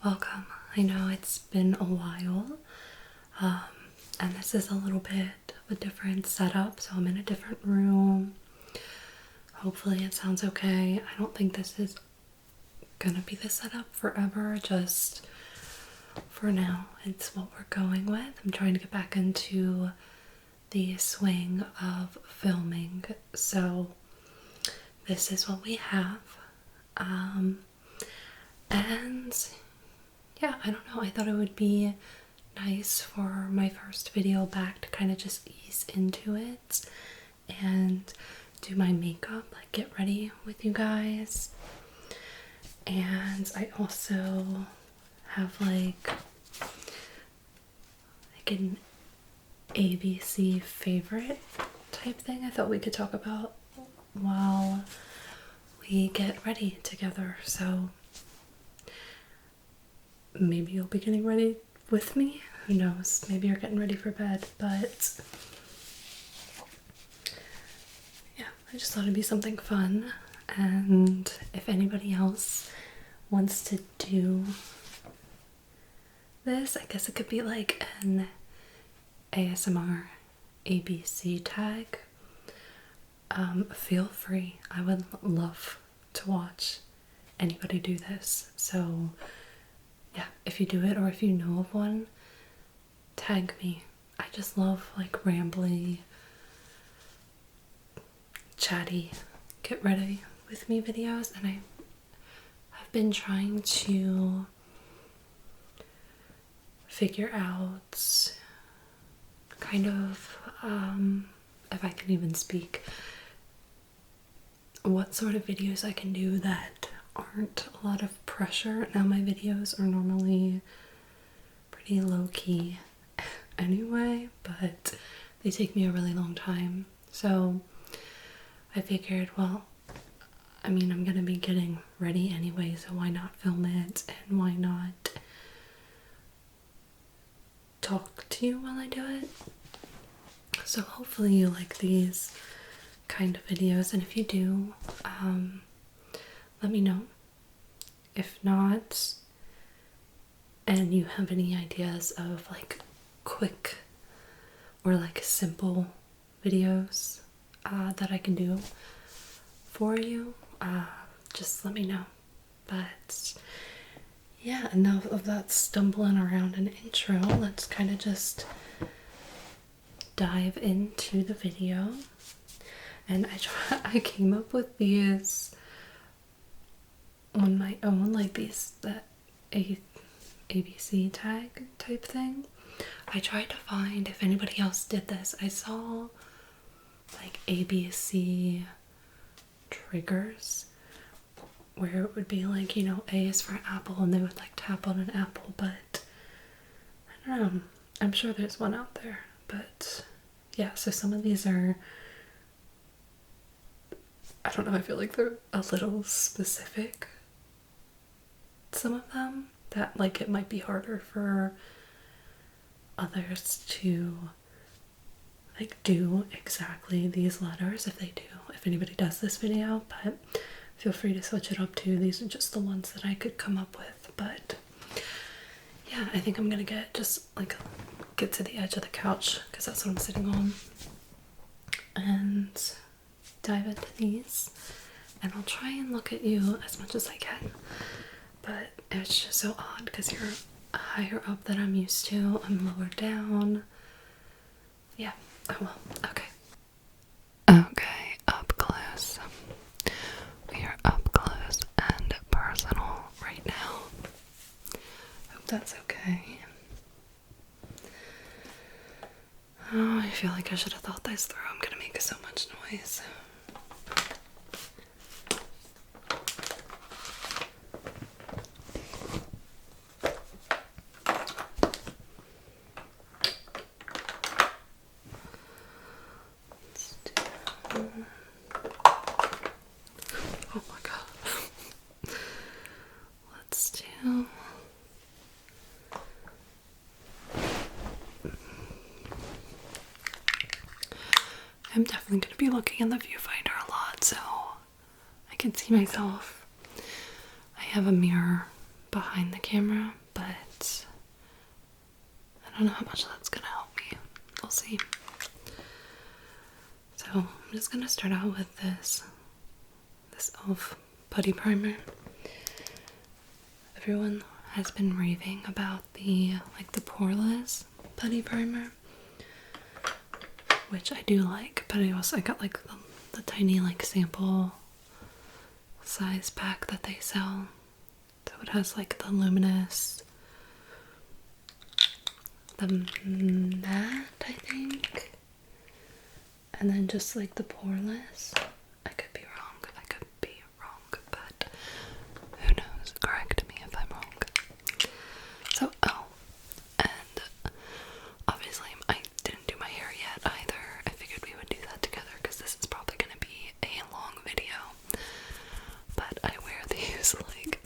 welcome. I know it's been a while, and this is a little bit of a different setup, so I'm in a different room. Hopefully it sounds okay. I don't think this is gonna be the setup forever, just for now. It's what we're going with. I'm trying to get back into the swing of filming, so this is what we have. And yeah, I don't know, I thought it would be nice for my first video back to kind of just ease into it and do my makeup, like get ready with you guys. And I also have like an ABC favorite type thing I thought we could talk about while we get ready together. So maybe you'll be getting ready with me, who knows, maybe you're getting ready for bed, but yeah, I just thought it'd be something fun. And if anybody else wants to do this, I guess it could be like an ASMR ABC tag. Feel free. I would love to watch anybody do this. So yeah, if you do it or if you know of one, tag me. I just love like rambly, chatty, get ready with me videos, and I have been trying to figure out kind of, if I can even speak, what sort of videos I can do that aren't a lot of pressure. Now my videos are normally pretty low-key anyway, but they take me a really long time. So I figured, well, I mean, I'm gonna be getting ready anyway, so why not film it, and why not talk to you while I do it? So hopefully you like these kind of videos, and if you do, let me know. If not, and you have any ideas of like quick or like simple videos that I can do for you, just let me know. But yeah, enough of that stumbling around an intro. Let's kind of just dive into the video. And I came up with these on my own, like these, that ABC tag type thing. I tried to find if anybody else did this. I saw like ABC triggers where it would be like, you know, A is for apple, and they would like tap on an apple, but I don't know, I'm sure there's one out there. But yeah, so some of these are, I don't know, I feel like they're a little specific, some of them, that like it might be harder for others to like do exactly these letters if they do, if anybody does this video, but feel free to switch it up too. These are just the ones that I could come up with. But yeah, I think I'm gonna get to the edge of the couch, because that's what I'm sitting on, and dive into these, and I'll try and look at you as much as I can, but it's just so odd because you're higher up than I'm used to. I'm lower down. Yeah, oh well, okay. Okay, up close. We are up close and personal right now. Hope that's okay. Oh, I feel like I should have thought this through. I'm gonna make so much noise. Oh my god. Let's do. I'm definitely going to be looking in the viewfinder a lot, so I can see myself. I have a mirror behind the camera, but I don't know how much that's gonna help me. We'll see. So I'm just gonna start out with this e.l.f. putty primer. Everyone has been raving about the poreless putty primer, which I do like, but I got like the tiny like sample size pack that they sell. So it has like the luminous, the matte, I think, and then just like the poreless. I could be wrong, but who knows? Correct me if I'm wrong. So, oh, and obviously I didn't do my hair yet either. I figured we would do that together because this is probably going to be a long video. But I wear these like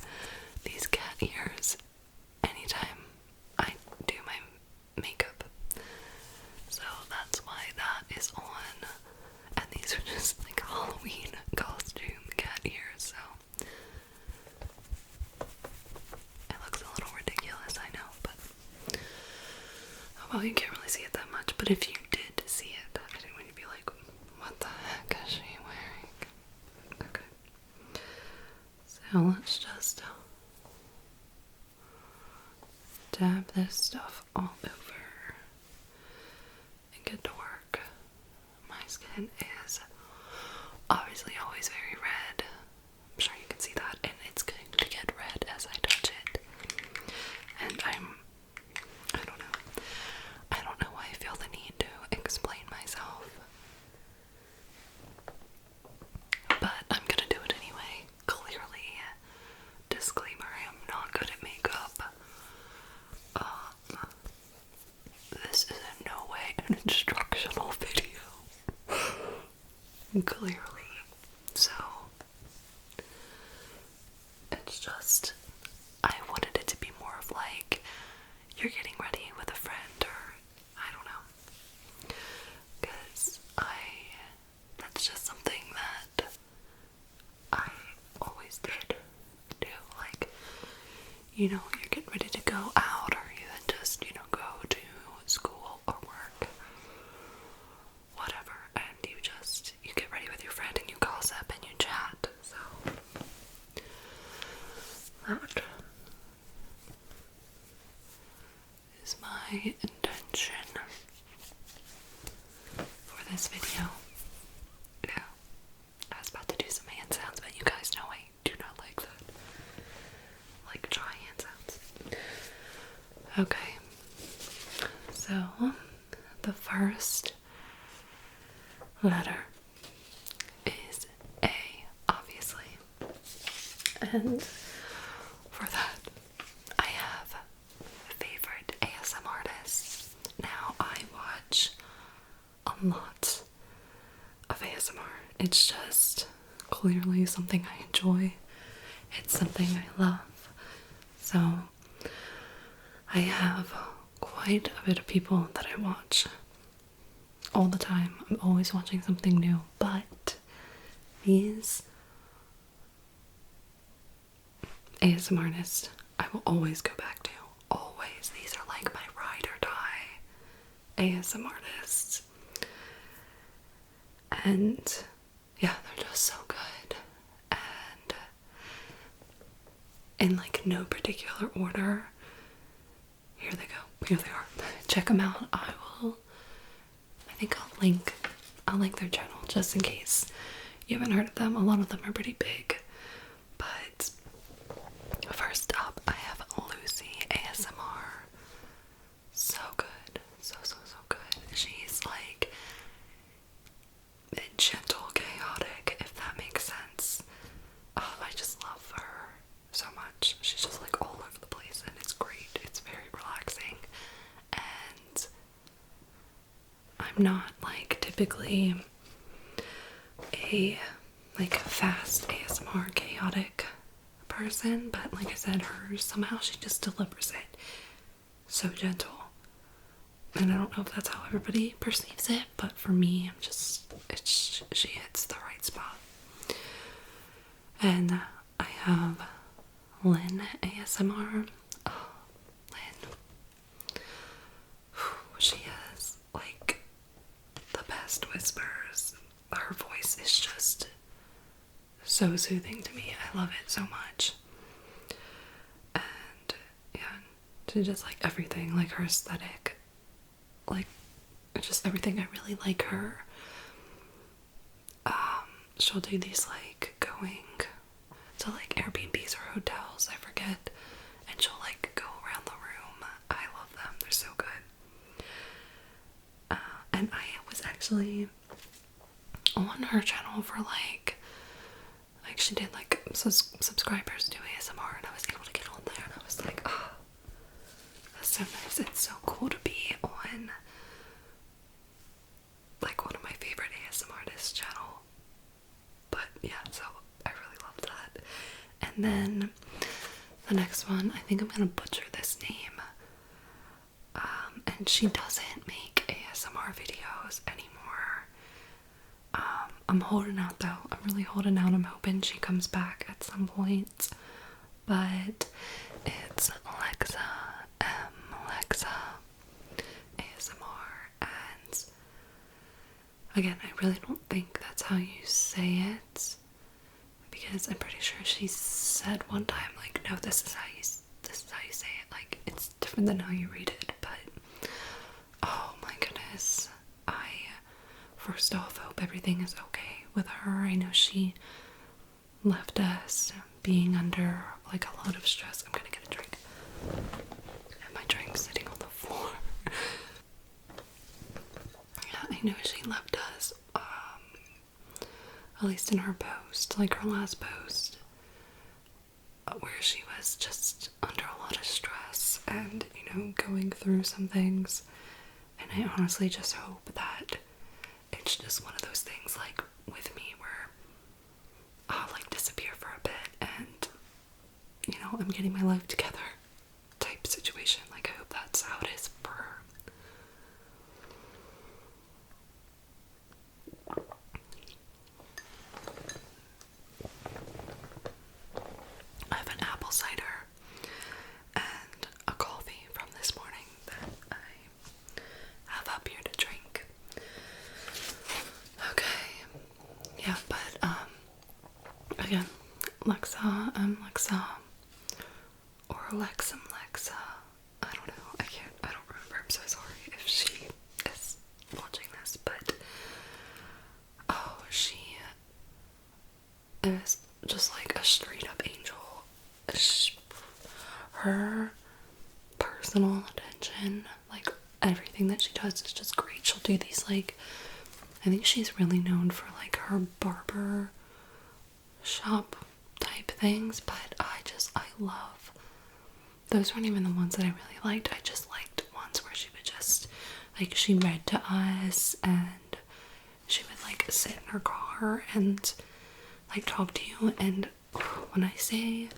these cat ears anytime I do my makeup. So that's why that is on. And these are just like Halloween costume cat ears, so it looks a little ridiculous, I know, but oh well, you can't really see it that much. But if you did see it, I think when you'd be like, what the heck is she wearing? Okay. So let's just dab this stuff all over and get to work. My skin is obviously always very red. I'm sure you can see that, and it's going to get red as I touch it. And I don't know why I feel the need to explain myself, but I'm gonna do it anyway. Clearly, disclaimer, I am not good at makeup. This is in no way an instructional video. Clearly. So, it's just, I wanted it to be more of like, you're getting ready with a friend, or I don't know. Because that's just something that I always did do. Like, you know, you're getting ready to go out, or even just, you know, go to school or work, whatever, and you get ready with your friend and you gossip and you chat. So that is my intention for this video. Yeah, I was about to do some hand sounds, but you guys know I do not like that. Like dry hand sounds. Okay, so the first letter is A, obviously. And for that, I have a favorite ASMR artist. Now, I watch a lot of ASMR. It's just clearly something I enjoy. It's something I love. So, I have quite a bit of people that I watch all the time. I'm always watching something new, but these ASMR artists I will always go back to. Always. These are like my ride or die ASMR artists. And yeah, they're just so good. And in like no particular order, here they go. Here they are. Check them out. I think I'll link their channel just in case you haven't heard of them. A lot of them are pretty big. But first up, I have Lucy ASMR. So good. So good. She's like gentle, chaotic, if that makes sense. Oh, I just love her so much. She's just like all over the place, and it's great. It's very relaxing. And I'm not like typically a like fast ASMR chaotic person, but like I said, hers somehow she just delivers it so gentle. And I don't know if that's how everybody perceives it, but for me, she hits the right spot. And I have Lynn ASMR. Oh, Lynn. She has like the best whispers. Her voice is just so soothing to me. I love it so much. And yeah, she just like everything, like her aesthetic, like just everything. I really like her. She'll do these like going to like Airbnbs or hotels, I forget, and she'll like go around the room. I love them, they're so good. And I was actually on her channel for like she did like subscribers to ASMR, and I was able to get on there, and I was like, oh, that's so nice. It's so cool to be on like one of my favorite ASMRTIST channel. But yeah, so I really loved that. And then the next one, I think I'm gonna butcher this name. And she doesn't make ASMR videos anymore. I'm holding out though. I'm really holding out. I'm hoping she comes back at some point. But it's Alexa ASMR, and again, I really don't think that's how you say it, because I'm pretty sure she said one time like, no, this is how you say it. Like, it's different than how you read it. But oh my goodness, I first off hope everything is okay with her. I know she left us being under like a lot of stress. I'm gonna get a drink. And my drink's sitting on the floor. Yeah, I know she left us, at least in her post, like her last post, where she was just under a lot of stress and, you know, going through some things. And I honestly just hope that it's just one of those things like with me where I'll like disappear for a bit and, you know, I'm getting my life together type situation. Like, I hope that's how it is for her. I have an apple cider and a coffee from this morning that I have up here to drink. Okay, yeah, but again, Lexa, or Lexum Lexa, I don't know, I don't remember, I'm so sorry if she is watching this, but oh, she is just like a straight up angel. Her personal attention, like everything that she does is just great. She'll do these like, I think she's really known for like her barber shop type things, but I love, those weren't even the ones that I really liked. I just liked ones where she would just like, she read to us and she would like sit in her car and like talk to you. And when I say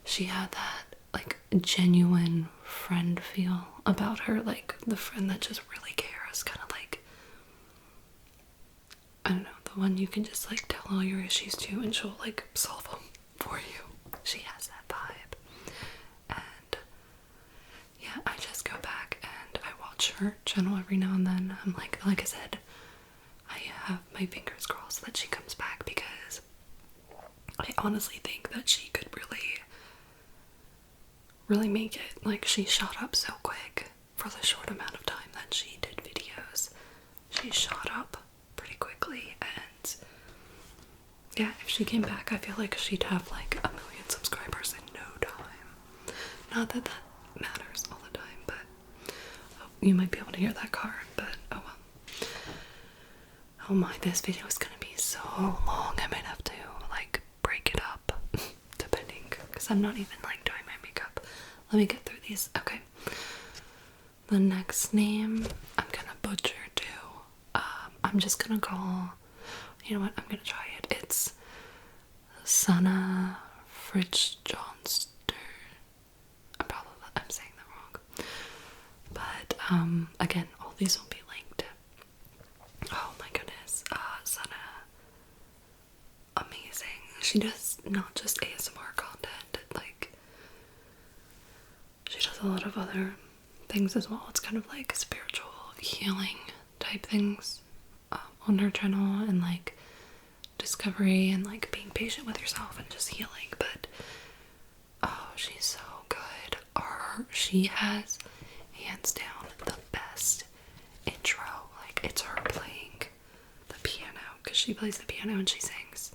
she had that like genuine friend feel about her, like the friend that just really cares, kind of like, I don't know, the one you can just like tell all your issues to and she'll like solve them for you. She has that vibe. And yeah, I just go back and I watch her channel every now and then. I'm like I said, I have my fingers crossed that she comes back, because I honestly think that she could really make it. Like, she shot up so quick for the short amount of time that she did videos. She shot up pretty quickly, and yeah, if she came back, I feel like she'd have like 1 million subscribers in no time. Not that that matters all the time, but oh, you might be able to hear that car, but oh well. Oh my, this video is gonna be so long. I might have to like break it up depending, because I'm not even like doing my makeup. Let me get through these. Okay, the next name I'm gonna butcher too. I'm just gonna call, you know what, I'm gonna try it. It's Sana Fritz Johnster. I'm saying that wrong. But again, all these will be linked. Oh my goodness, Sana, amazing. She does not just ASMR content, does a lot of other things as well. It's kind of like spiritual healing type things on her channel, and like discovery and like being patient with yourself and just healing. But oh, she's so good. She has hands down the best intro. Like, it's her playing the piano, because she plays the piano and she sings.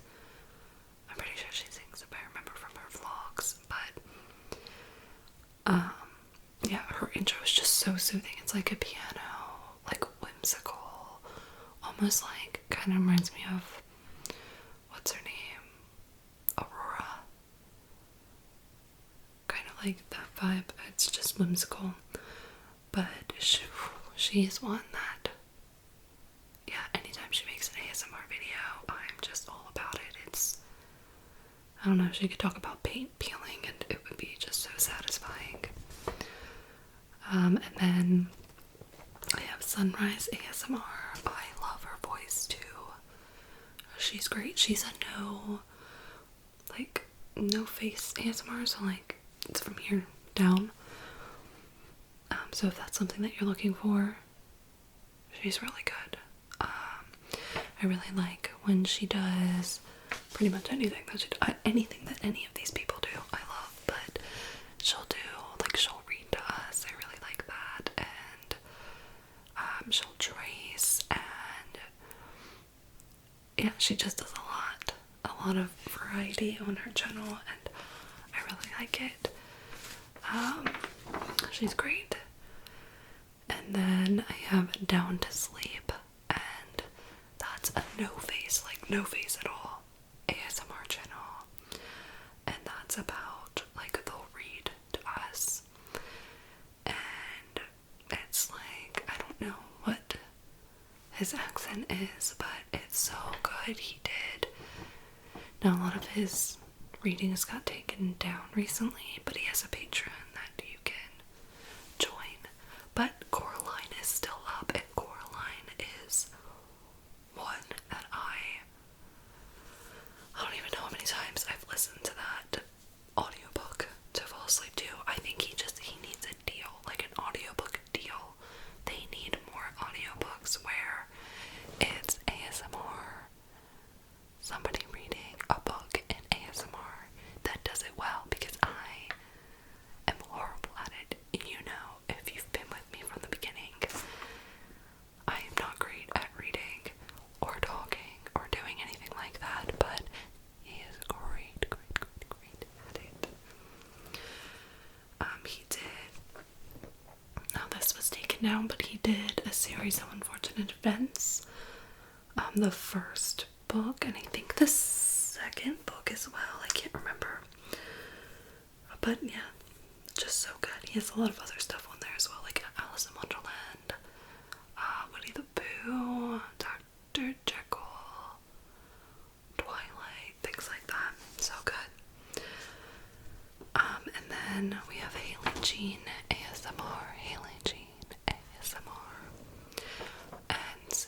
I'm pretty sure she sings, if I remember from her vlogs. But yeah, her intro is just so soothing. It's like a piano, like whimsical, almost like, kind of reminds me of, what's her name, Aurora, kind of like that vibe. It's just whimsical, but she is one that, yeah, anytime she makes an ASMR video, I'm just all about it. It's, I don't know, she could talk about paint peeling and it would be just so satisfying. And then I have Sunrise ASMR. I love her voice too. She's great. She's a no face ASMR, so like it's from here down. So if that's something that you're looking for, she's really good. I really like when she does pretty much anything anything that any of these people do, I love. But she'll read to us. I really like that. And she'll trace, and yeah, she just does a lot of variety on her channel, and I really like it. She's great. And then I have Down to Sleep, and that's a no face at all ASMR channel, and that's about, like, they'll read to us, and it's like, I don't know what his accent is, but it's so good. He did. Now, a lot of his readings got taken down recently, but he has a Patreon that you can join. But Coraline is still up, and Coraline is one that I don't even know how many times I've listened to that audiobook to fall asleep to. I think he needs a deal, like an audiobook deal. They need more audiobooks where it's ASMR, somebody reading a book in ASMR that does it well, because I am horrible at it. You know, if you've been with me from the beginning, I am not great at reading or talking or doing anything like that, but he is great at it. He did, now this was taken down, but he did a series of unfortunate events. The first book, and I think the second book as well, I can't remember. But yeah, just so good. He has a lot of other stuff on there as well, like Alice in Wonderland, Winnie the Pooh, Dr. Jekyll, Twilight, things like that. So good. And then we have Haley Jean ASMR. Haley Jean ASMR. And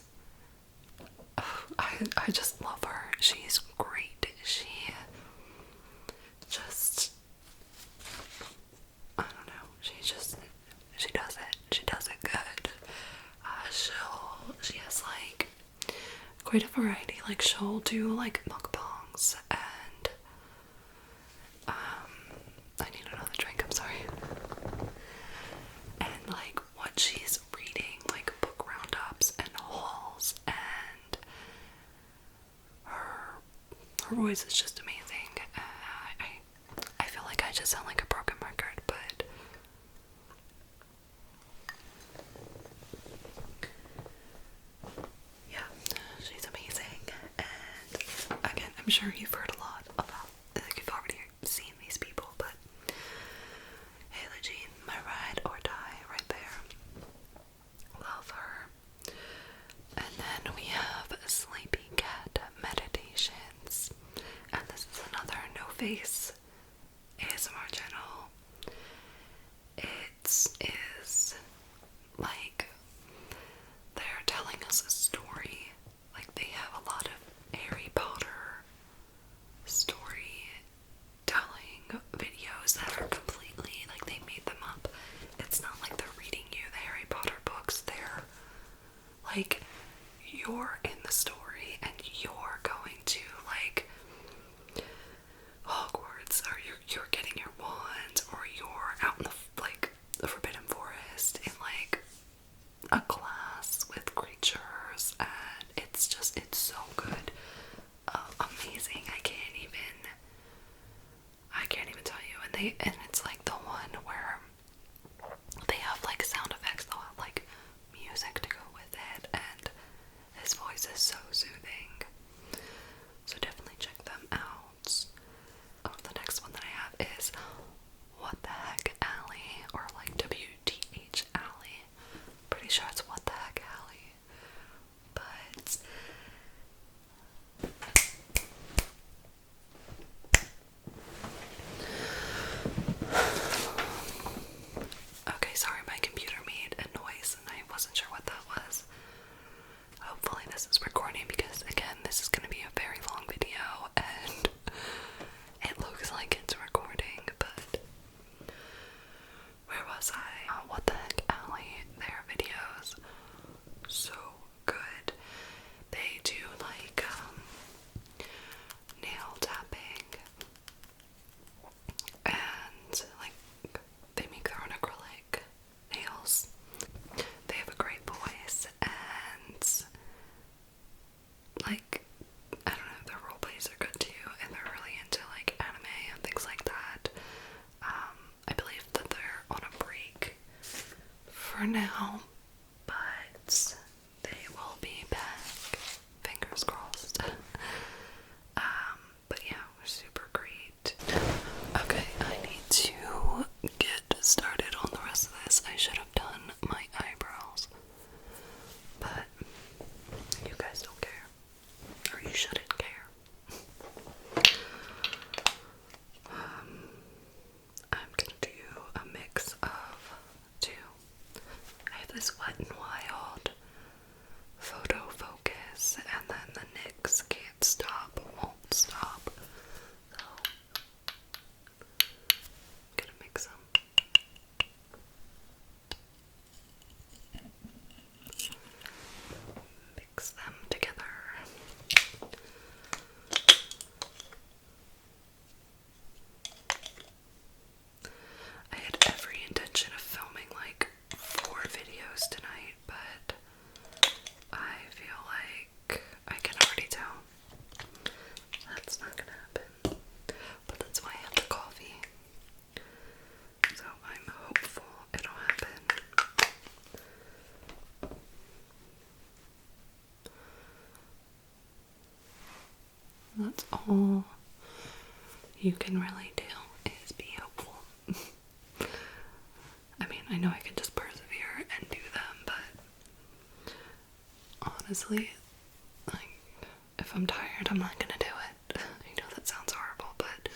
I just love her. She's great. She just, I don't know, she does it. She does it good. She has like quite a variety. Like, she'll do like mukbangs, and I need another drink, I'm sorry. And like what she's reading, like book roundups and hauls, and her voice is just amazing. I feel like I just sound like a broken record, but yeah, she's amazing. And again, I'm sure you've heard a lot about, like, you've already seen these people, but Haley Jean, my ride or die, right there. Love her. And then we have Sleepy Cat Meditations, and this is another no face ASMR channel. It is like they're telling us a story. Like, they have a lot of Harry Potter story telling videos that are completely, like, they made them up was I? What the heck, Allie? Their videos so good. They do like nail tapping and like they make their own acrylic nails. They have a great voice and like I don't know, their role plays are good too, and they're really into like anime and things like that. I believe that they're on a break for now, but they will be back. Fingers crossed. But yeah, we're super great. Okay, I need to get started on the rest of this. I should have done my eyebrows, but you guys don't care, or you shouldn't care. I'm gonna do a mix of two. I have this Wet n Wild photo focus, and then the NYX Can't Stop, Won't Stop. So, I'm gonna mix them. Mix them together. I had every intention of filming like 4 videos tonight, but I feel like I can already tell that's not gonna happen. But that's why I have the coffee. So I'm hopeful it'll happen. That's all you can really do is be hopeful. I mean, I know I can just persevere and do them, but honestly, like, if I'm tired, I'm not gonna do it. I know that sounds horrible, but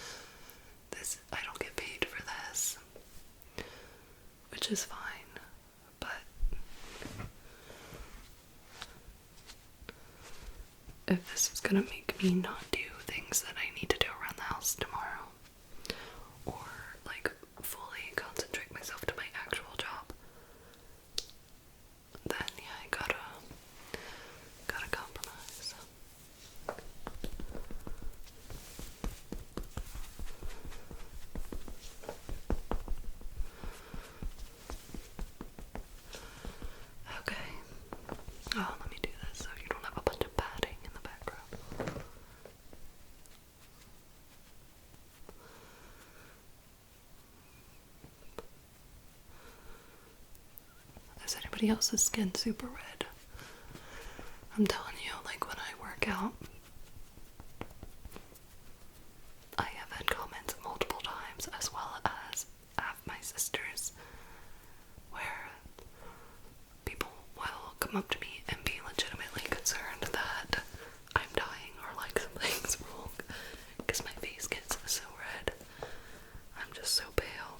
I don't get paid for this, which is fine, but if this is gonna make me not do things that I need to do around the house tomorrow, or like fully concentrate myself to my actual job, then yeah, I gotta compromise. Okay. Oh, let me do this so you don't have a bunch of padding in the background. Is anybody else's skin super red? I'm telling you, like when I work out, I have had comments multiple times, as well as have my sisters, where people will come up to me and be legitimately concerned that I'm dying or like something's wrong because my face gets so red. I'm just so pale.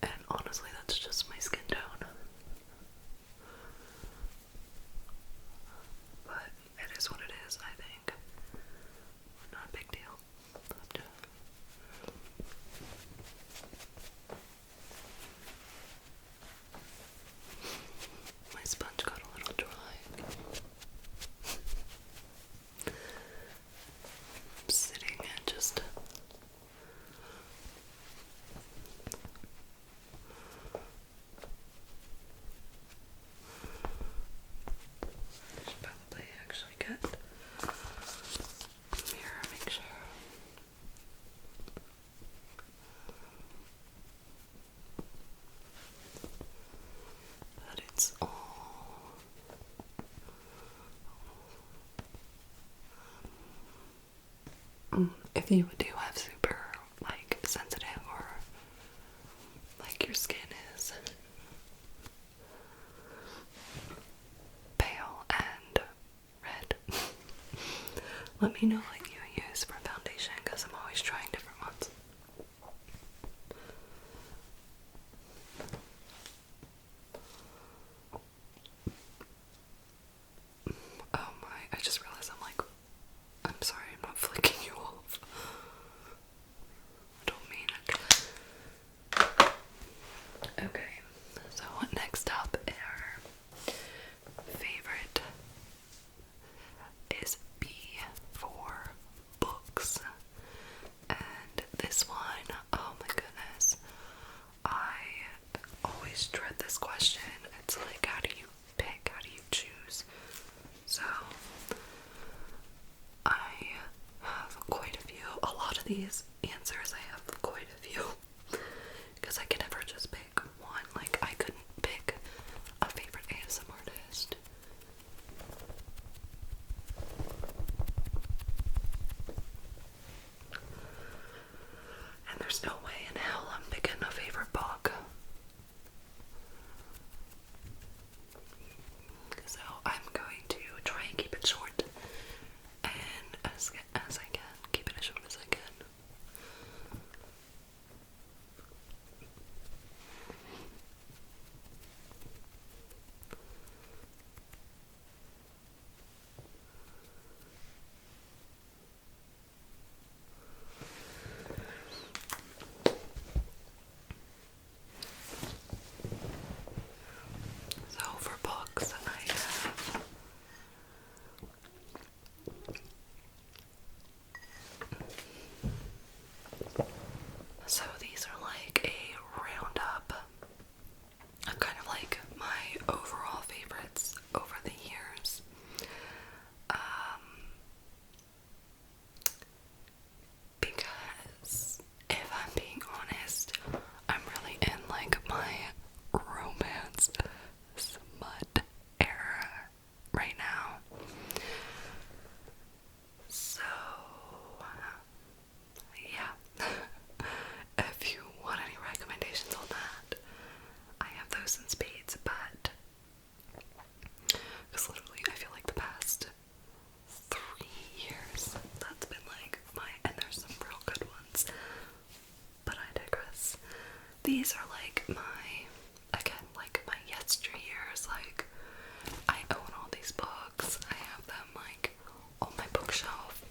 And honestly, that's just my skin tone. But it is what it is, I think. Not a big deal. But, my sponge got a little dry. I'm sitting and just I should probably actually get a mirror, make sure. That it's all if you do have super like sensitive or like your skin is pale and red, let me know what you use for foundation because I'm always trying different ones. Oh my, I just realized I'm sorry, I'm not flicking you off. I don't mean it. Okay, so next up, our favorite is B for books. And this one, oh my goodness, I always dread this question. It's like, how do you pick? How do you choose? So, I have quite a few. A lot of these answers, I have quite a few. Because I can never just pick one. Like, I couldn't pick a favorite ASMR artist. And there's no way in hell I'm picking a favorite book. So I'm going to try and keep it short. And as I can, keep it as short as I can. So for books, I have so these are like a roundup of kind of like my overall favorites over the years. Because if I'm being honest, I'm really in like my romance smut era right now. So, yeah. If you want any recommendations on that, I have those in spades, but because literally I feel like the past 3 years that's been like and there's some real good ones, but I digress. These are like again, like my yesteryears. Like, I own all these books, I have them like on my bookshelf.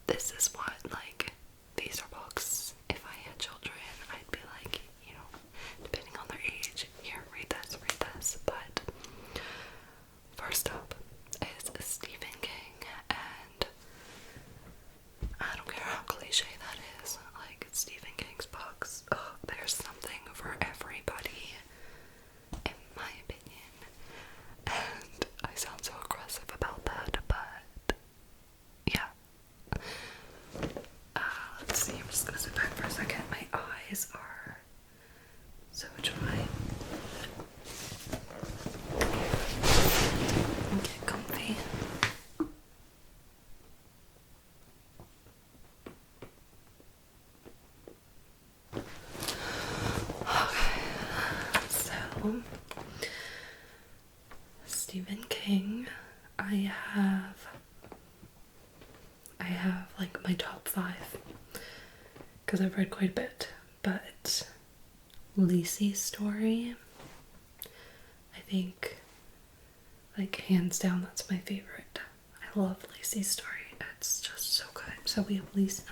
This is what, like, these are books, if I had children, I'd be like, you know, depending on their age, here, read this, but first up is Stephen King, and I don't care how cliche that is, like, Stephen King's books, there's something for everybody, in my opinion, and I sound so aggressive about that, but yeah. Let's see, I'm just gonna sit back for a second. My eyes are so dry. Get comfy. Okay, so Stephen King, I have like my top 5 because I've read quite a bit, but Lacey's Story, I think, like, hands down, that's my favorite. I love Lacey's Story. It's just so good. So we have Lacey.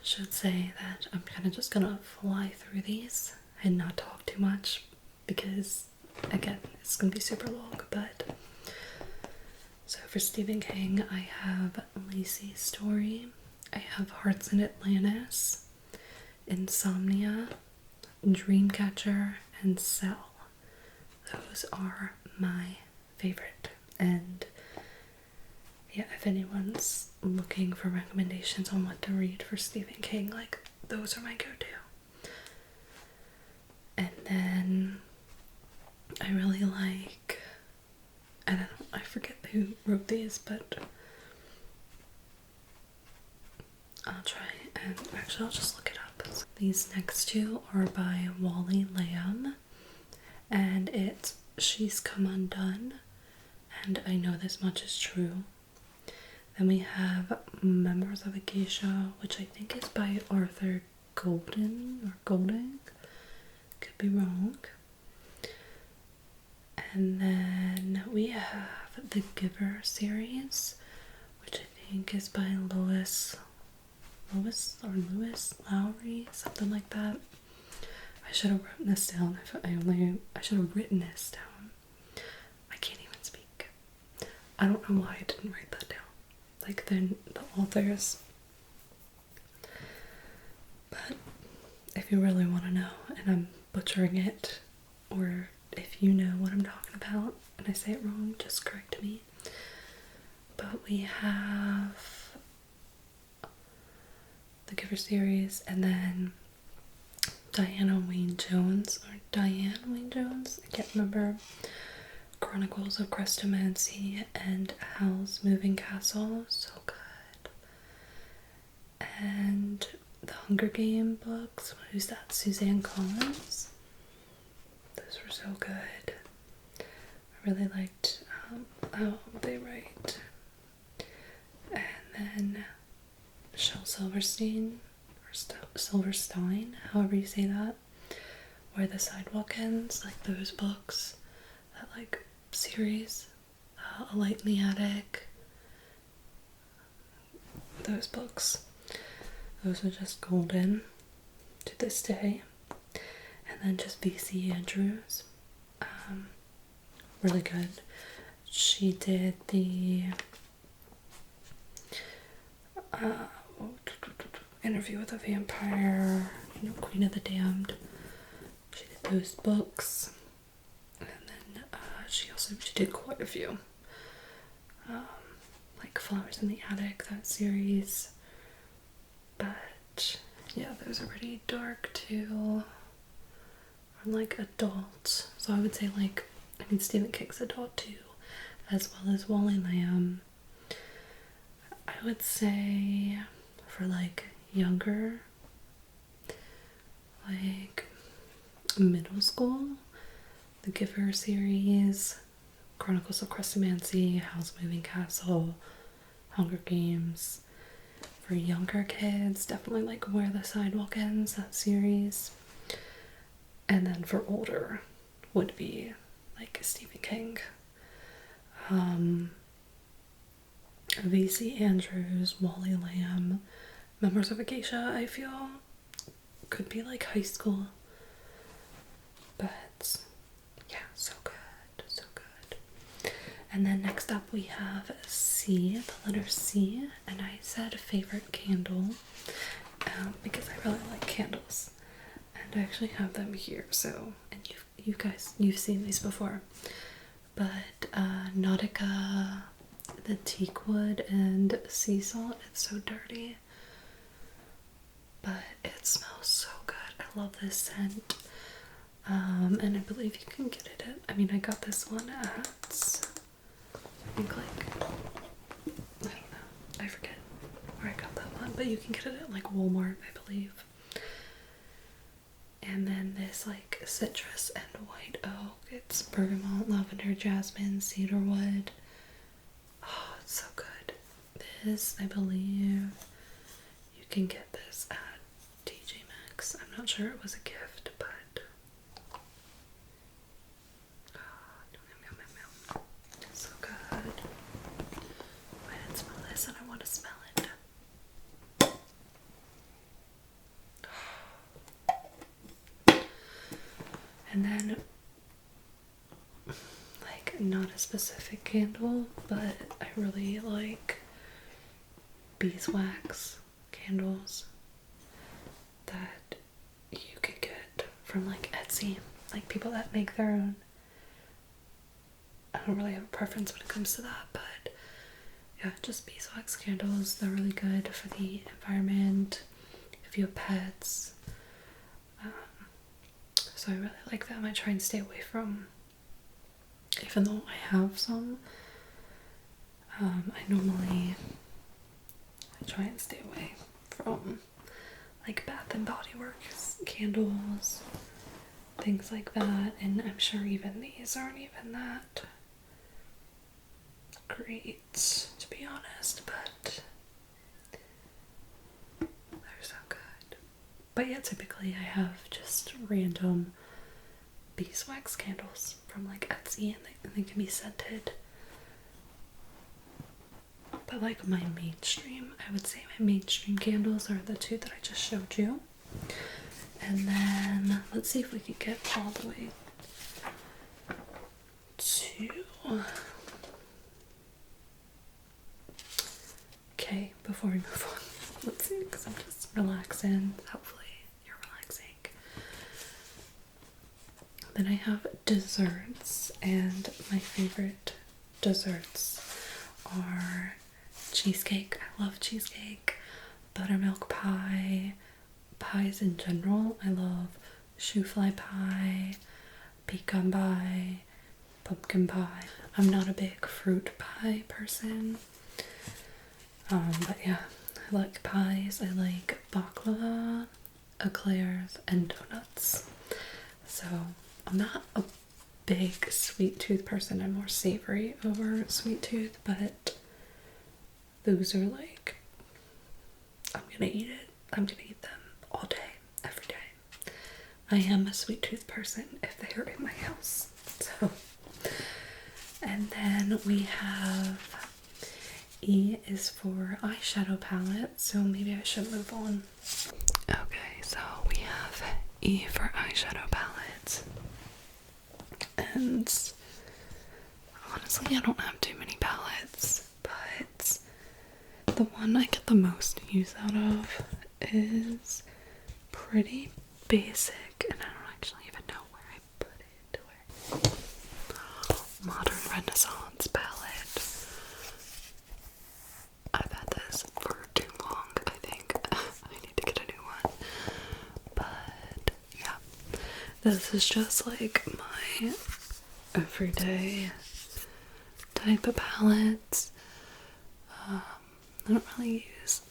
Should say that I'm kind of just gonna fly through these and not talk too much because, again, it's gonna be super long. But so for Stephen King, I have Lacey's Story, I have Hearts in Atlantis, Insomnia, Dreamcatcher, and Cell. Those are my favorite. And yeah, if anyone's looking for recommendations on what to read for Stephen King, like, those are my go-to. And then I really like, I forget who wrote these, but I'll try and actually I'll just look it up. These next two are by Wally Lamb, and it's She's Come Undone, and I Know This Much Is True. Then we have Memoirs of a Geisha, which I think is by Arthur Golding, could be wrong. And then we have the Giver series, which I think is by Lewis Lowry, something like that. I should have written this down. I should have written this down. I can't even speak. I don't know why I didn't write that down. Like the authors. But if you really want to know, and I'm butchering it, or if you know what I'm talking about and I say it wrong, just correct me. But we have the Giver series, and then Diane Wayne Jones, I can't remember, Chronicles of Crestomancy and Howl's Moving Castle, so good. And the Hunger Game books, who's that, Suzanne Collins? Those were so good. I really liked how they write. And then Shel Silverstein, or Silverstein, however you say that, Where the Sidewalk Ends, like those books, that like series, A Light in the Attic, those books, those are just golden to this day. And then just V.C. Andrews, really good. She did the Interview with a Vampire, Queen of the Damned. She did those books, and then she did quite a few, like Flowers in the Attic, that series. But yeah, those are pretty dark too, or like adult. So I would say Stephen King's adult too, as well as Wally Lamb. I would say for like younger, like middle school, the Giver series, Chronicles of Crestomancy, Howl's Moving Castle, Hunger Games. For younger kids, definitely like Where the Sidewalk Ends, that series. And then for older would be like Stephen King, V.C. Andrews, Wally Lamb, Members of Acacia. I feel could be like high school, but yeah, so good, so good. And then next up we have C, the letter C, and I said favorite candle, because I really like candles, and I actually have them here. So, and you've seen these before, but Nautica, the teak wood and sea salt. It's so dirty, but it smells so good. I love this scent. And I believe you can get it at, I got this one at, I think I don't know, I forget where I got that one, but you can get it at like Walmart, I believe. And then this like citrus and white oak. It's bergamot, lavender, jasmine, cedarwood. Oh, it's so good. This, I believe, you can get this at TJ Maxx. I'm not sure it was a gift, but it's so good. I didn't smell this and I want to smell it. And then, like, not a specific candle, but I really like beeswax candles that you could get from like Etsy, like people that make their own. I don't really have a preference when it comes to that, but yeah, just beeswax candles. They're really good for the environment, if you have pets. So I really like them. I try and stay away from, even though I have some, I try and stay away from like Bath and Body Works candles, things like that, and I'm sure even these aren't even that great, to be honest, but they're so good. But yeah, typically I have just random beeswax candles from like Etsy, and they can be scented. But like my mainstream, I would say my mainstream candles are the two that I just showed you. And then let's see if we can get all the way to. Okay, before we move on, let's see, because I'm just relaxing. Hopefully, you're relaxing. Then I have desserts, and my favorite desserts are cheesecake. I love cheesecake, buttermilk pie, pies in general. I love shoe fly pie, pecan pie, pumpkin pie. I'm not a big fruit pie person, but yeah, I like pies. I like baklava, eclairs, and donuts. So I'm not a big sweet tooth person. I'm more savory over sweet tooth, but those are like, I'm gonna eat it. I'm gonna eat them all day, every day. I am a sweet tooth person if they are in my house. So, and then we have E is for eyeshadow palette, so maybe I should move on. Okay, so we have E for eyeshadow palette. And honestly, I don't have too many palettes, but the one I get the most use out of is pretty basic, and I don't actually even know where I put it. Modern Renaissance palette. I've had this for too long, I think. I need to get a new one. But yeah, this is just like my everyday type of palette. I don't really use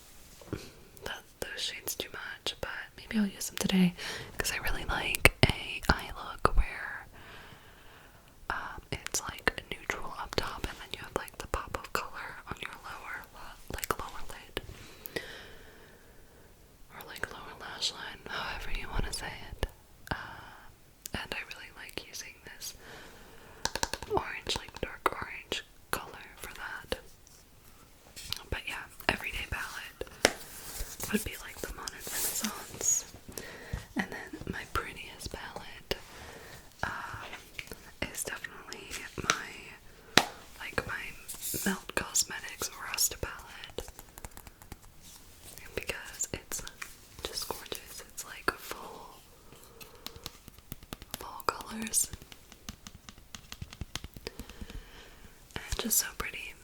those shades too much, but maybe I'll use them today because I really like a eye look where it's like neutral up top and then you have like the pop of color on your lower lid or like lower lash line, however you want to say it. And I really like using this orange, like dark orange color for that. But yeah, everyday palette would be like the Modern Renaissance. And then my prettiest palette is definitely my Melt Cosmetics Rust palette. Because it's just gorgeous. It's like full colors. And just so pretty.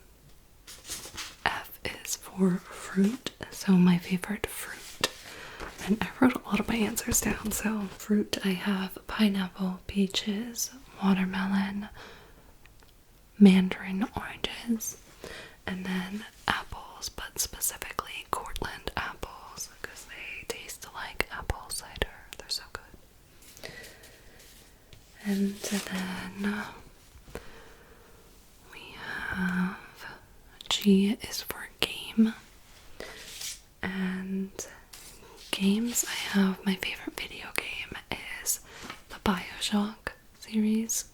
F is for fruit, so my favorite fruit. And I wrote a lot of my answers down, so fruit I have pineapple, peaches, watermelon, mandarin oranges, and then apples, but specifically Cortland apples, because they taste like apple cider. They're so good. And then we have G is for game, and games I have, my favorite video game is the BioShock series.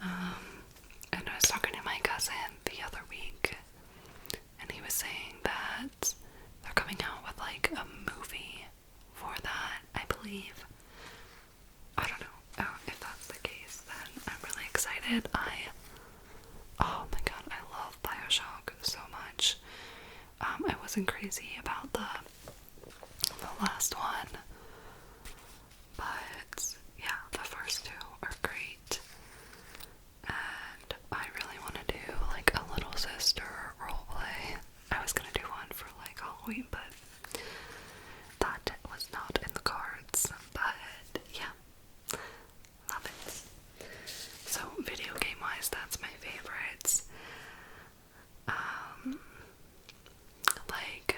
And I was talking to my cousin the other week, and he was saying that they're coming out with like a movie for that, I believe. I don't know if that's the case, then I'm really excited. Oh my god, I love BioShock so much. I wasn't crazy about the last one, but yeah, the first two are great. And I really want to do like a little sister roleplay. I was gonna do one for like Halloween, but that was not in the cards. But yeah, love it. So video game wise, that's my favorites. Like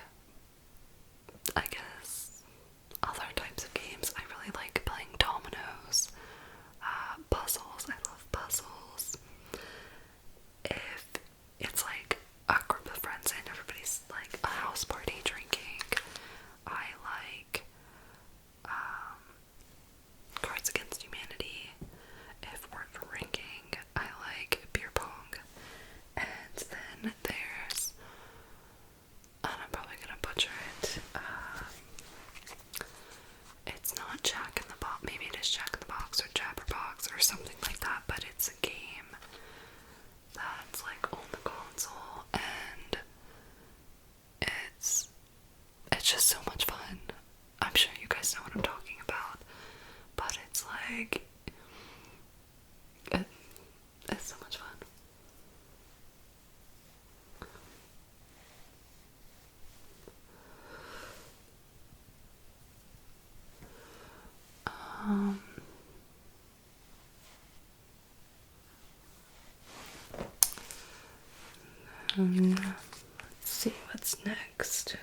you guys know what I'm talking about. But it's like, it's so much fun. Let's see what's next.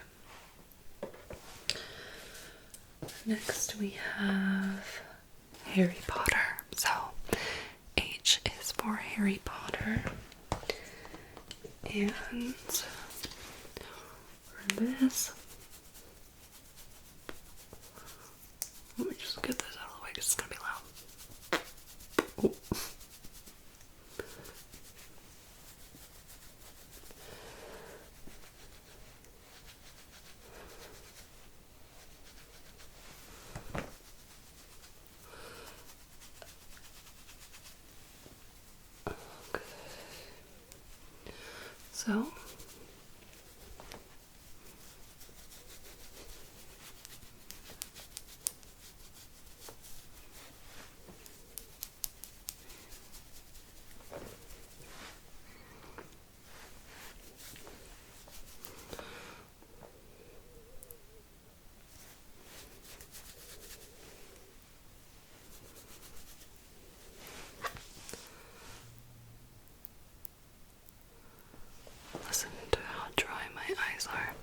Next we have Harry Potter. So H is for Harry Potter. And for this, let me just get this out of the way because it's gonna be loud. Ooh. Okay. So listen to how dry my eyes are.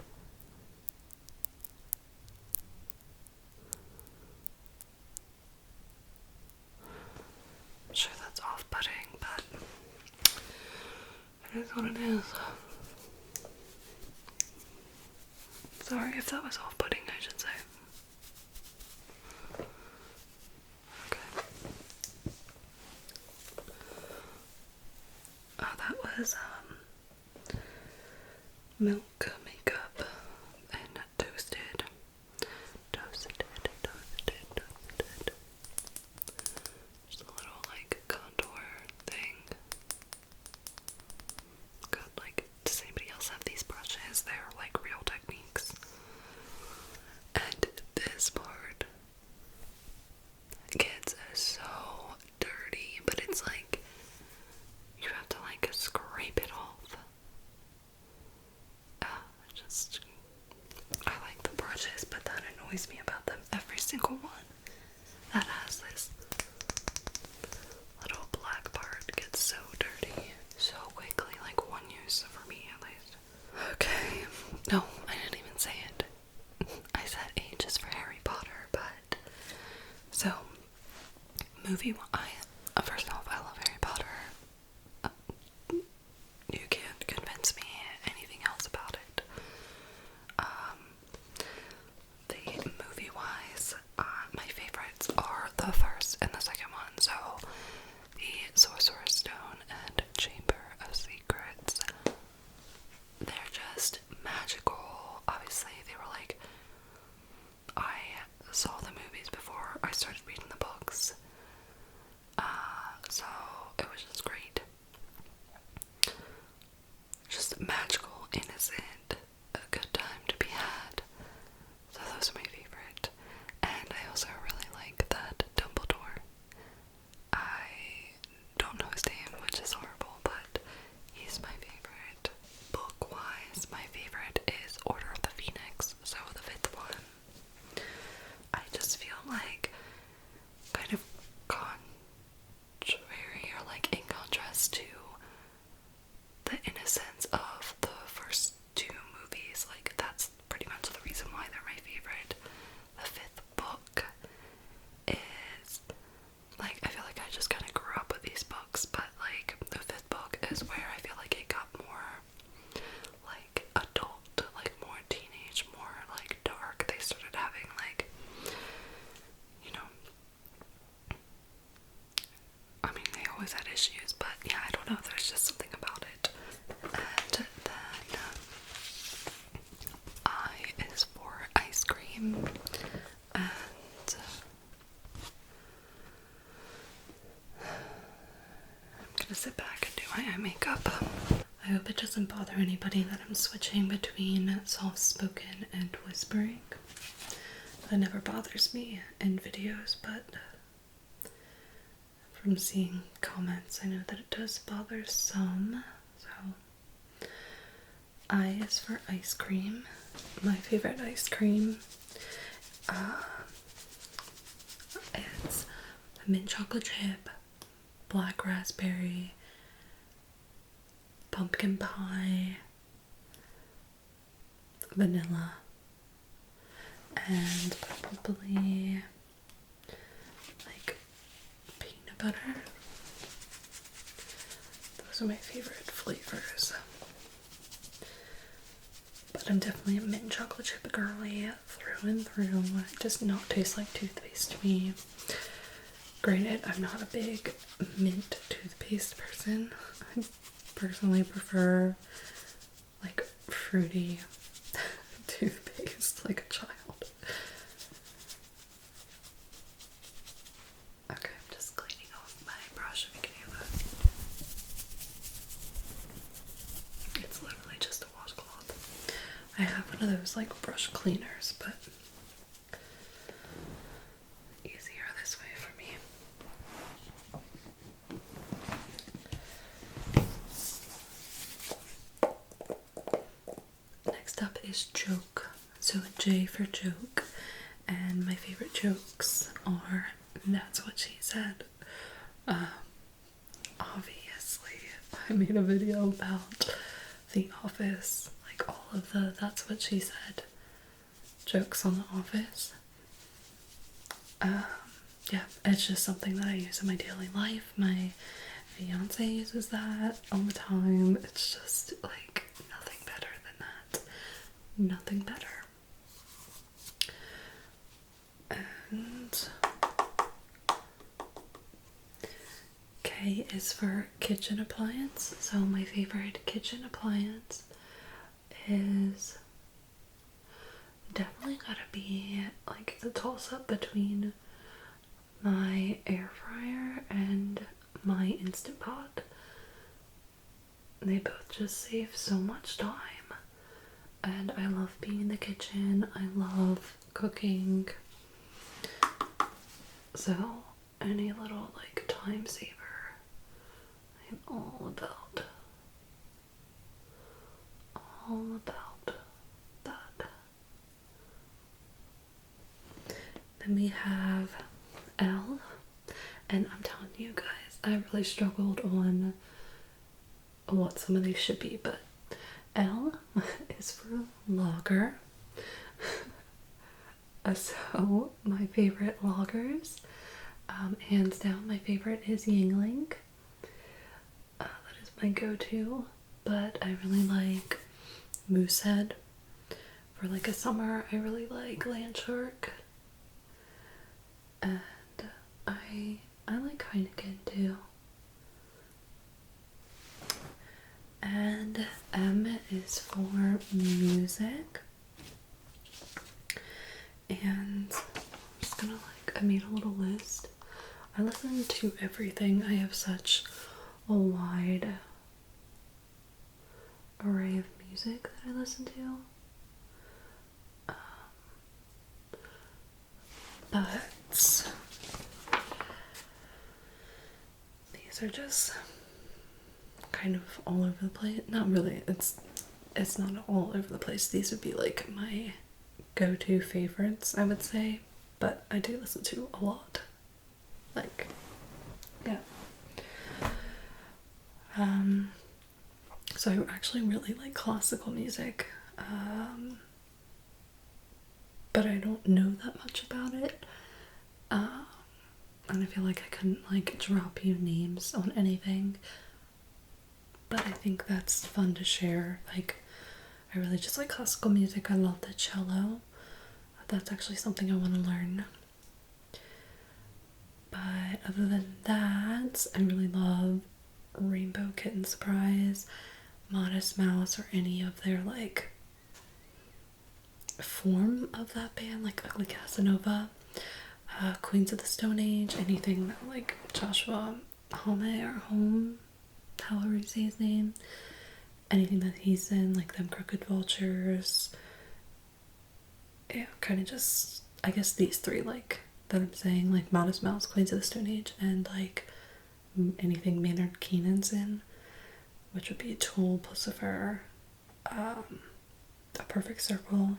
I'm sure that's off-putting, but it is what it is. Sorry if that was off-putting, I should say. Okay. Oh, that was milk makeup and toasted. Just a little like contour thing. Good, like, does anybody else have these brushes? They're like Real Techniques. And this part gets so dirty, but it's like you have to like scrape it off. I like the brushes, but that annoys me about them. Every single one that has this little black part gets so dirty so quickly, like one use for me at least. Okay, no, I didn't even say it. I said H is for Harry Potter, but so first off, I love Harry Potter. You can't convince me anything else about it. The movie-wise, my favorites are the first and the second one. So the Sorcerer's Stone and Chamber of Secrets. They're just magical. Obviously, they were like, I saw the movies before I started reading the books. So it was just great. Just magical, innocent, a good time to be had. So those are my favorite. And I also really like that Dumbledore. I don't know his name, which is horrible, but he's my favorite. Book-wise, my favorite is Order of the Phoenix, so the 5th one. I just feel like kind of contrary, or like in contrast to the innocence of the first 2 movies. Like, that's pretty much the reason why they're my favorite. The 5th book is like, I feel like I just kind of grew up with these books, but like the 5th book is where I feel like it got more like adult, like more teenage, more like dark. They started having like, you know, I mean, they always had issues, but yeah, I don't know, there's just something about it. And then I is for ice cream, and I'm gonna sit back and do my eye makeup. I hope it doesn't bother anybody that I'm switching between soft spoken and whispering. that never bothers me in videos, but from seeing comments, I know that it does bother some. So, I is for ice cream. My favorite ice cream, it's mint chocolate chip, black raspberry, pumpkin pie, vanilla, and probably like peanut butter. Those are my favorite flavors. But I'm definitely a mint chocolate chip girly through and through. It does not taste like toothpaste to me. Granted, I'm not a big mint toothpaste person. I personally prefer like fruity toothpaste like a child. Okay, I'm just cleaning off my brush if you can hear that. It's literally just a washcloth. I have one of those like brush cleaners, but easier this way for me. Next up is joke. So J for joke, and my favorite jokes are "That's what she said." Obviously, I made a video about The Office, like all of the "That's what she said" jokes on The Office. Yeah, it's just something that I use in my daily life. My fiance uses that all the time. It's just like nothing better than that. Nothing better. And K is for kitchen appliance. So my favorite kitchen appliance is definitely gotta be like the toss up between my air fryer and my Instant Pot. They both just save so much time, and I love being in the kitchen. I love cooking, so any little like time saver I'm all about that. Then we have L, and I'm telling you guys, I really struggled on what some of these should be, but L is for lager. So my favorite lagers, hands down, my favorite is Yingling. That is my go-to, but I really like Moosehead. For like a summer, I really like Landshark. And I like Heineken too. And M is for music. And I'm just gonna I made a little list. I listen to everything. I have such a wide array of music that I listen to. But these are just kind of all over the place. Not really, it's not all over the place. These would be like my go-to favorites, I would say, but I do listen to a lot. Like, yeah. So I actually really like classical music, but I don't know that much about it. And I feel like I couldn't like drop you names on anything, but I think that's fun to share. Like, I really just like classical music. I love the cello. That's actually something I want to learn. But other than that, I really love Rainbow Kitten Surprise, Modest Mouse, or any of their like form of that band, like Ugly Casanova, Queens of the Stone Age, anything that like Joshua Homme or Home, however you say his name, anything that he's in, like them Crooked Vultures. Yeah, kind of just I guess these three, like, that I'm saying, like Modest Mouse, Queens of the Stone Age, and like anything Maynard Keenan's in, which would be Tool, Pussifer, A Perfect Circle.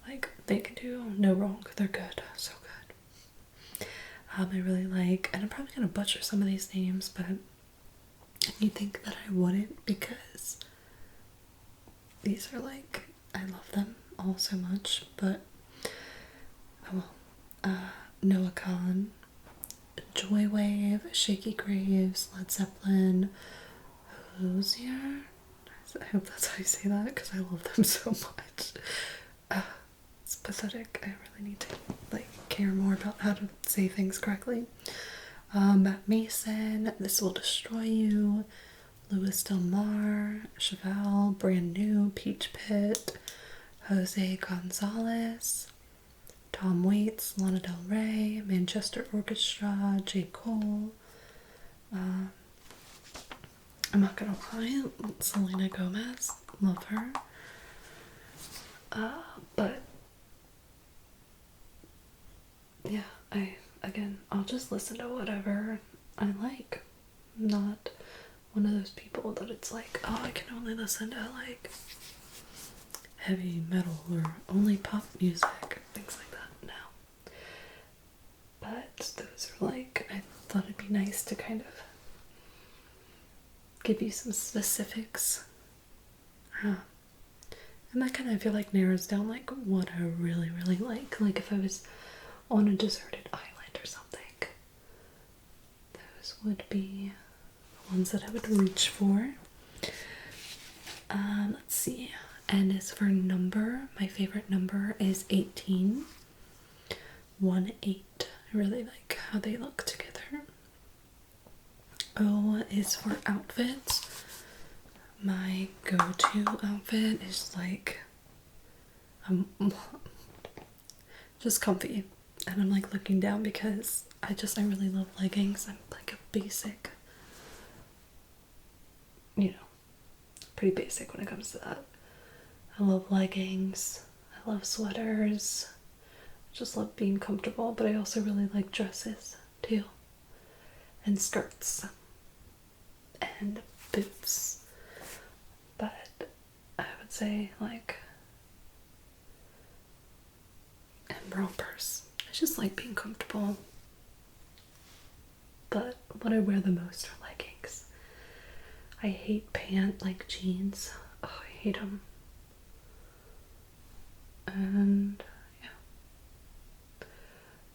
Like, they can do no wrong. They're good. So good. I really like, and I'm probably gonna butcher some of these names, but you'd think that I wouldn't, because these are like, I love them all so much, but Noah Kahan, Joywave, Shaky Graves, Led Zeppelin, Hozier. I hope that's how you say that, because I love them so much. It's pathetic. I really need to like care more about how to say things correctly. Matt Mason, This Will Destroy You, Louis Del Mar, Chevelle, Brand New, Peach Pit, Jose Gonzalez, Tom Waits, Lana Del Rey, Manchester Orchestra, J. Cole. I'm not gonna lie, Selena Gomez, love her. But yeah, I'll just listen to whatever I like. I'm not one of those people that it's like, oh, I can only listen to like heavy metal or only pop music, things like that. No. But those are like, I thought it'd be nice to kind of give you some specifics. And that kind of, I feel like, narrows down like what I really, really like. Like if I was on a deserted island or something, those would be the ones that I would reach for. Let's see. And as for number, my favorite number is 18. 1-8. I really like how they look together. O is for outfits. My go-to outfit is like just comfy, and I'm like looking down because I really love leggings. I'm like a basic, pretty basic when it comes to that. I love leggings, I love sweaters, I just love being comfortable, but I also really like dresses too, and skirts, and boots. But I would say like, and rompers. I just like being comfortable. But what I wear the most are leggings. I hate like jeans. Oh, I hate them. And yeah,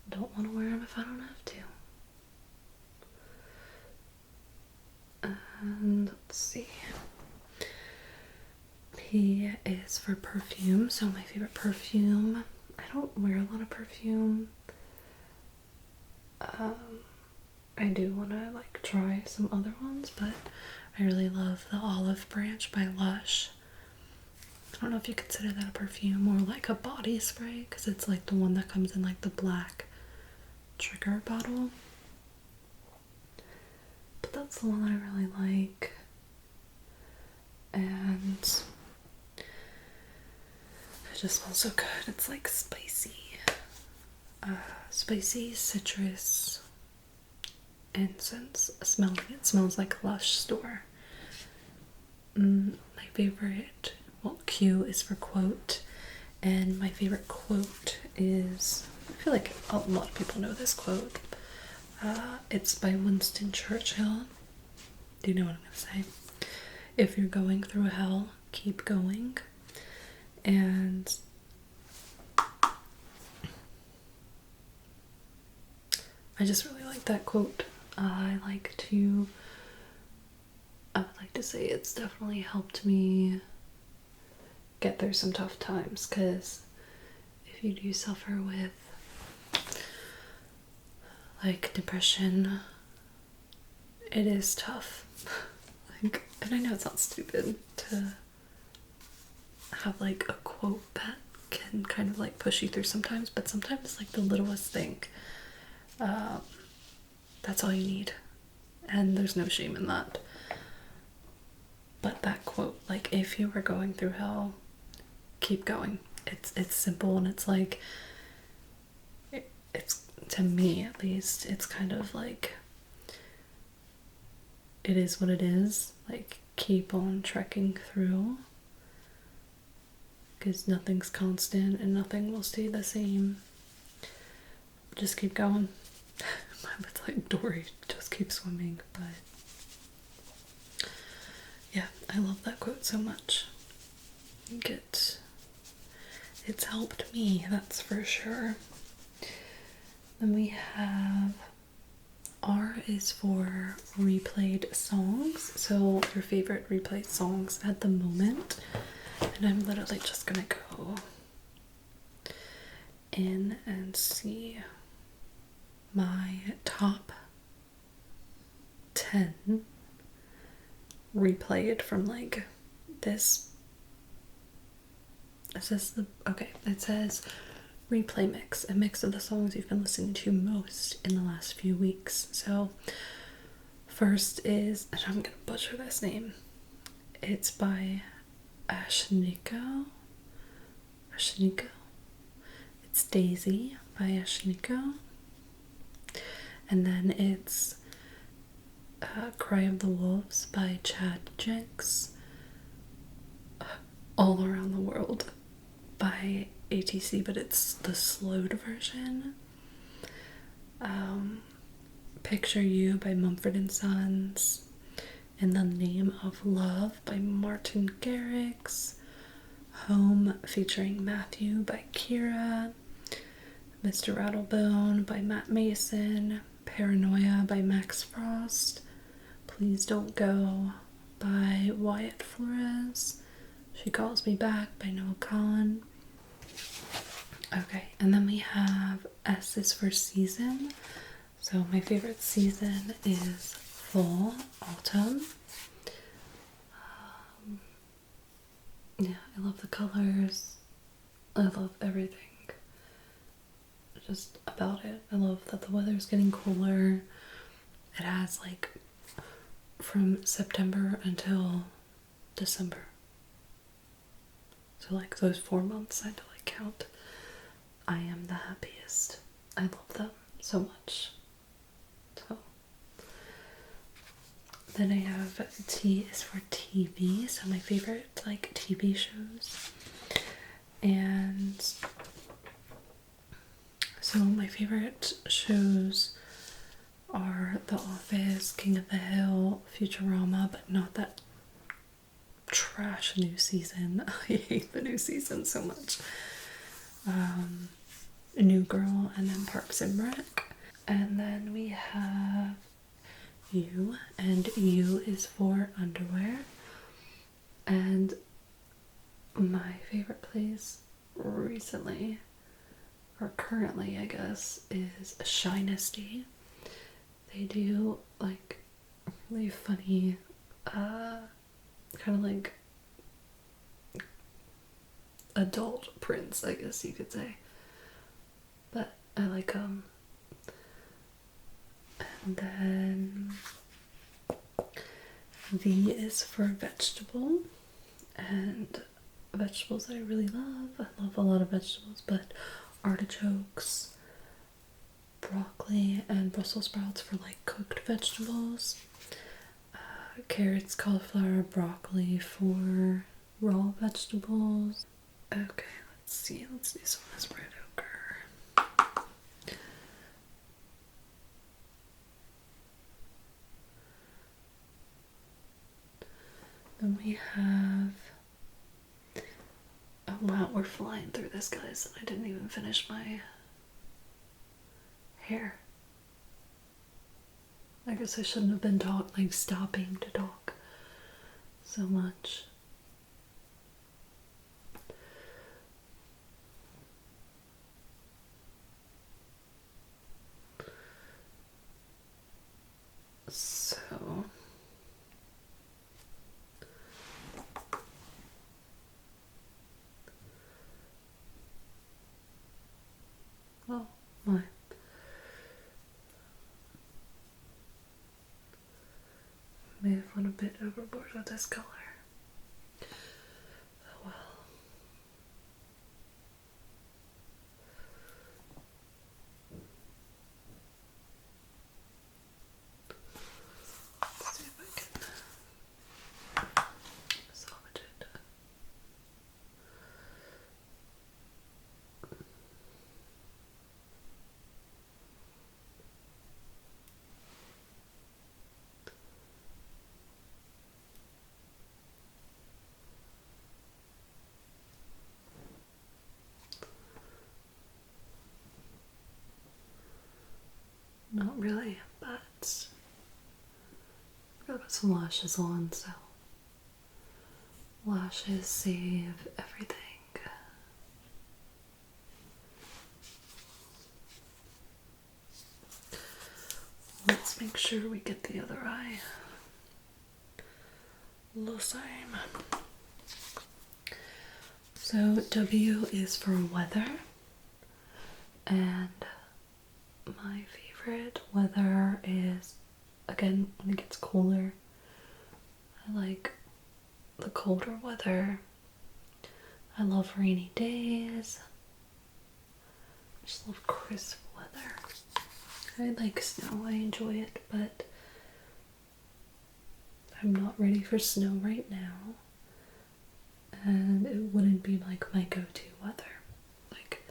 don't want to wear them if I don't have to. And let's see. P is for perfume. So my favorite perfume, I don't wear a lot of perfume. I do want to like try some other ones, but I really love the Olive Branch by Lush. I don't know if you consider that a perfume or like a body spray, because it's like the one that comes in like the black trigger bottle. But that's the one that I really like. And it just smells so good. It's like spicy. Spicy citrus incense smelling. It smells like Lush store. My favorite, well, Q is for quote, and my favorite quote is, I feel like a lot of people know this quote. It's by Winston Churchill. Do you know what I'm gonna say? If you're going through hell, keep going. And I just really like that quote. I would like to say it's definitely helped me get through some tough times, because if you do suffer with like depression, it is tough. Like, and I know it sounds stupid to have like a quote that can kind of like push you through sometimes, but sometimes like the littlest thing, that's all you need, and there's no shame in that. But that quote, like, if you were going through hell, keep going. It's simple, and it's like, it's, to me at least, it's kind of like, it is what it is. Like, keep on trekking through, because nothing's constant and nothing will stay the same. Just keep going. It's like Dory, just keep swimming. But yeah, I love that quote so much. It's helped me, that's for sure. Then we have R is for replayed songs. So your favorite replayed songs at the moment. And I'm literally just gonna go in and see my top 10 replayed from like this. It says it says replay mix, a mix of the songs you've been listening to most in the last few weeks. So first is, and I'm gonna butcher this name, it's by Ashniko. It's Daisy by Ashniko. And then it's Cry of the Wolves by Chad Jenks. All Around the World by ATC, but it's the slowed version. Picture You by Mumford & Sons. In the Name of Love by Martin Garrix. Home featuring Matthew by Kira. Mr. Rattlebone by Matt Mason. Paranoia by Max Frost. Please Don't Go by Wyatt Flores. She Calls Me Back by Noah Kahan. Okay, and then we have S is for season. So my favorite season is fall, autumn. Yeah, I love the colors. I love everything just about it. I love that the weather's getting cooler. It has like from September until December. So like those 4 months I had to like count. I am the happiest. I love them so much. So then I have T is for TV. So my favorite like TV shows. And so my favorite shows are The Office, King of the Hill, Futurama, but not that trash new season. I hate the new season so much. New Girl, and then Parks and Rec. And then we have U, and U is for underwear. And my favorite place recently, or currently I guess, is Shinesty. They do like really funny, kind of like adult prints, I guess you could say. But I like them. And then V is for vegetable, and vegetables I really love. I love a lot of vegetables, but artichokes, broccoli, and Brussels sprouts for like cooked vegetables. Carrots, cauliflower, broccoli for raw vegetables. Okay, let's see. Let's do some of this red ochre. Then we have, oh wow, we're flying through this, guys. I didn't even finish my hair. I guess I shouldn't have been stopping to talk so much. So oh my. May have went a bit overboard with this color. Oh well. Not really, but I'm gonna put some lashes on, so lashes save everything. Let's make sure we get the other eye the same. So W is for weather, and my favorite weather is, again, when it gets colder. I like the colder weather. I love rainy days. I just love crisp weather. I like snow, I enjoy it, but I'm not ready for snow right now. And it wouldn't be like my go-to weather. Like,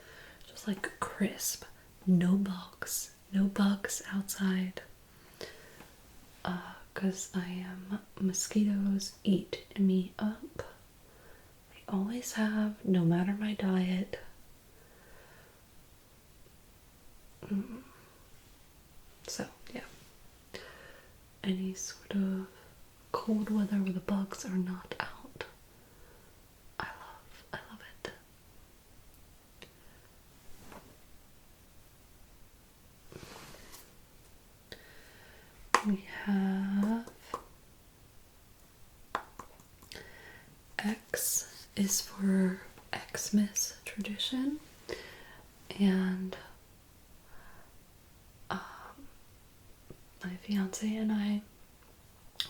just like crisp, no bugs outside. Cause mosquitoes eat me up. They always have, no matter my diet. So, yeah. Any sort of cold weather where the bugs are not out. I love it. We have X is for Xmas tradition, and my fiance and I,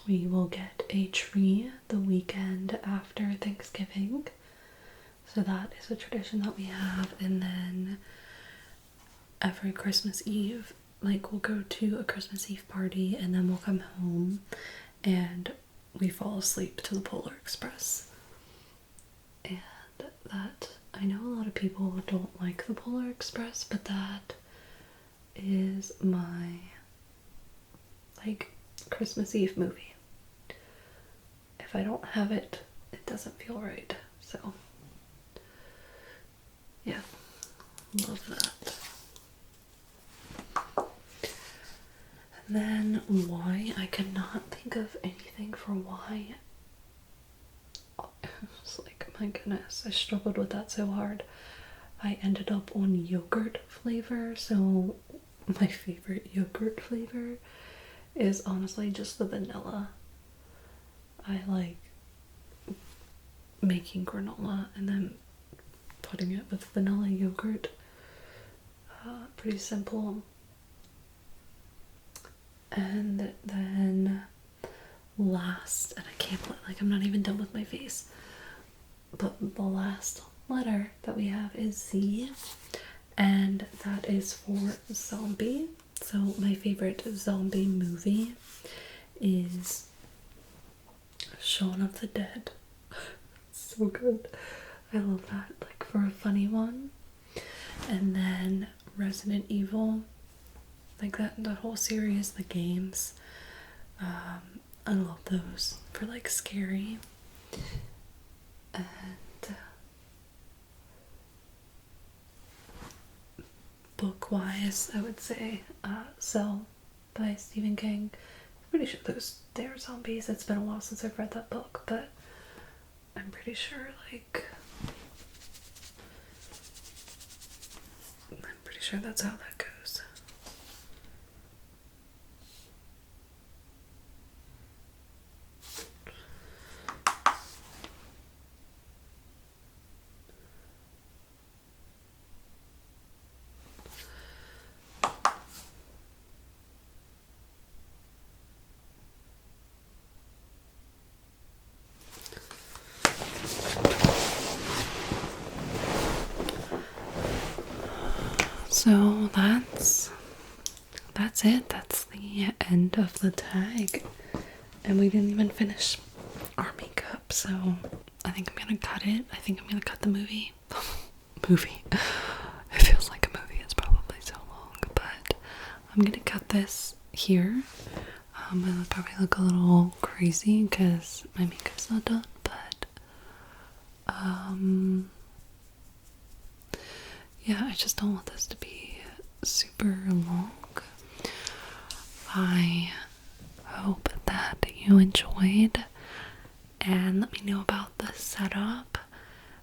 we will get a tree the weekend after Thanksgiving. So that is a tradition that we have. And then every Christmas Eve, like, we'll go to a Christmas Eve party and then we'll come home and we fall asleep to the Polar Express. And that, I know a lot of people don't like the Polar Express, but that is my, like, Christmas Eve movie. If I don't have it, it doesn't feel right. So, yeah, love that. And then Y, I cannot think of anything for Y. It's like, my goodness, I struggled with that so hard. I ended up on yogurt flavor, so my favorite yogurt flavor is honestly just the vanilla. I like making granola and then putting it with vanilla yogurt. Pretty simple. And then last, and I can't, like, I'm not even done with my face, but the last letter that we have is Z, and that is for zombie. So my favorite zombie movie is Shaun of the Dead. So good. I love that, like, for a funny one. And then Resident Evil, like that whole series, the games. I love those for, like, scary. And book-wise, I would say Cell by Stephen King. I'm pretty sure they're zombies. It's been a while since I've read that book, but I'm pretty sure, like, I'm pretty sure that's how that goes. So that's it. That's the end of the tag. And we didn't even finish our makeup, so I think I'm gonna cut it. I think I'm gonna cut the movie. Movie. It feels like a movie. It's probably so long, but I'm gonna cut this here. I probably look a little crazy because my makeup's not done, but yeah, I just don't want this to be super long. I hope that you enjoyed, and let me know about the setup.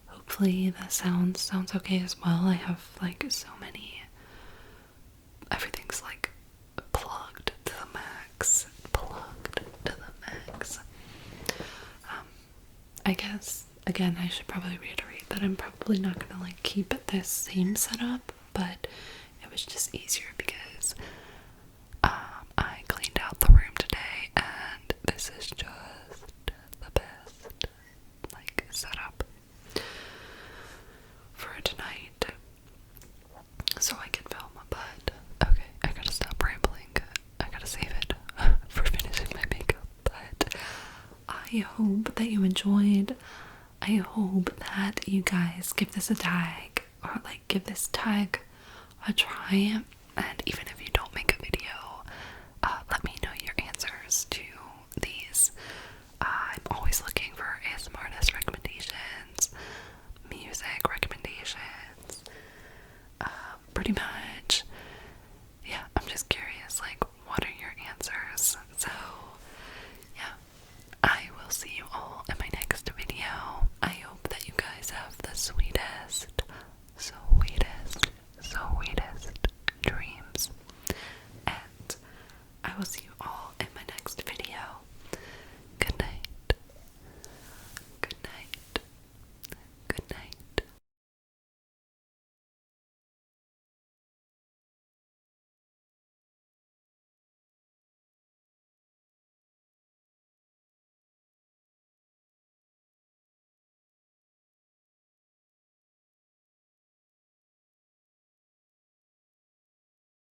Hopefully the sounds okay as well. I have like so many, everything's like plugged to the max. I guess again I should probably reiterate that I'm probably not gonna like keep it this same setup, but it was just easier because I cleaned out the room today and this is just the best like setup for tonight, so I can film. But okay, I gotta stop rambling. I gotta save it for finishing my makeup. But I hope that you enjoyed. I hope that you guys give this a tag, or like give this tag a try. And even